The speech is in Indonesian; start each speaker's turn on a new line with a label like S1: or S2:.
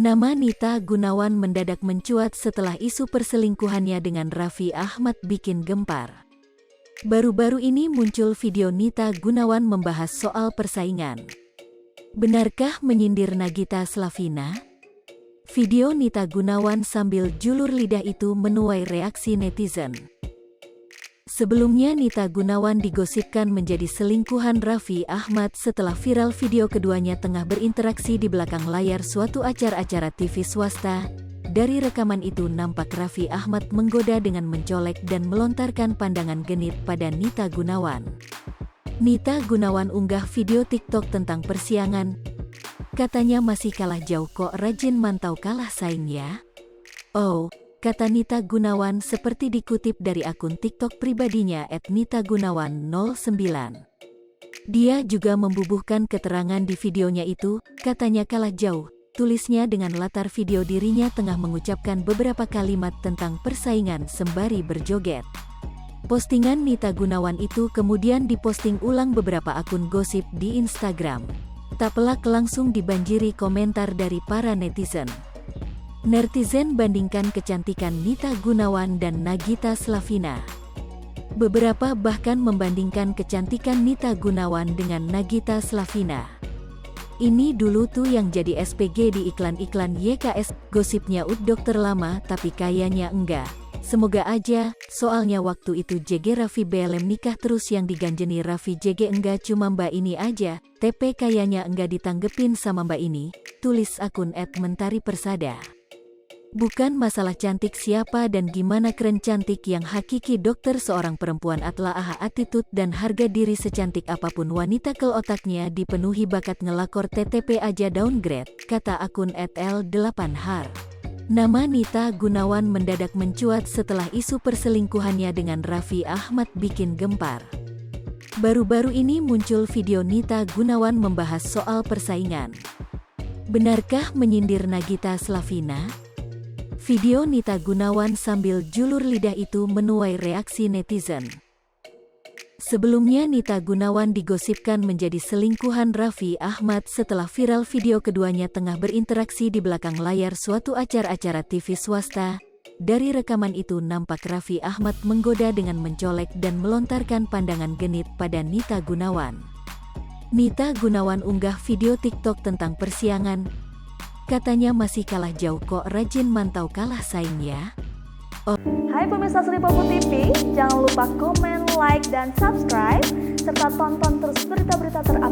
S1: Nama Nita Gunawan mendadak mencuat setelah isu perselingkuhannya dengan Raffi Ahmad bikin gempar. Baru-baru ini muncul video Nita Gunawan membahas soal persaingan. Benarkah menyindir Nagita Slavina? Video Nita Gunawan sambil julur lidah itu menuai reaksi netizen. Sebelumnya Nita Gunawan digosipkan menjadi selingkuhan Raffi Ahmad setelah viral video keduanya tengah berinteraksi di belakang layar suatu acara TV swasta. Dari rekaman itu nampak Raffi Ahmad menggoda dengan mencolek dan melontarkan pandangan genit pada Nita Gunawan. Nita Gunawan unggah video TikTok tentang persiangan. Katanya masih kalah jauh kok, rajin mantau kalah saing ya. Oh, kata Nita Gunawan seperti dikutip dari akun TikTok pribadinya @nitagunawan09. Dia juga membubuhkan keterangan di videonya itu, katanya kalah jauh, tulisnya dengan latar video dirinya tengah mengucapkan beberapa kalimat tentang persaingan sembari berjoget. Postingan Nita Gunawan itu kemudian diposting ulang beberapa akun gosip di Instagram. Tak pelak langsung dibanjiri komentar dari para netizen. Netizen bandingkan kecantikan Nita Gunawan dan Nagita Slavina. Beberapa bahkan membandingkan kecantikan Nita Gunawan dengan Nagita Slavina. Ini dulu tuh yang jadi SPG di iklan-iklan YKS, gosipnya dokter lama tapi kayaknya enggak. Semoga aja, soalnya waktu itu JG Raffi BLM nikah terus yang diganjeni Raffi JG enggak cuma mbak ini aja, TP kayaknya enggak ditanggepin sama mbak ini, tulis akun @mentari_persada. Bukan masalah cantik siapa dan gimana, keren cantik yang hakiki dokter seorang perempuan atlaah attitude dan harga diri secantik apapun wanita kel otaknya dipenuhi bakat ngelakor TTP aja downgrade, kata akun @l8har. Nama Nita Gunawan mendadak mencuat setelah isu perselingkuhannya dengan Raffi Ahmad bikin gempar. Baru-baru ini muncul video Nita Gunawan membahas soal persaingan. Benarkah menyindir Nagita Slavina? Video Nita Gunawan sambil julur lidah itu menuai reaksi netizen. Sebelumnya Nita Gunawan digosipkan menjadi selingkuhan Raffi Ahmad setelah viral video keduanya tengah berinteraksi di belakang layar suatu acara TV swasta. Dari rekaman itu nampak Raffi Ahmad menggoda dengan mencolek dan melontarkan pandangan genit pada Nita Gunawan. Nita Gunawan unggah video TikTok tentang persiangan. Katanya masih kalah jauh kok, rajin mantau kalah saing ya.
S2: Hai pemirsa Sri Popo TV, jangan lupa komen, like, dan subscribe, serta tonton terus berita-berita terupdate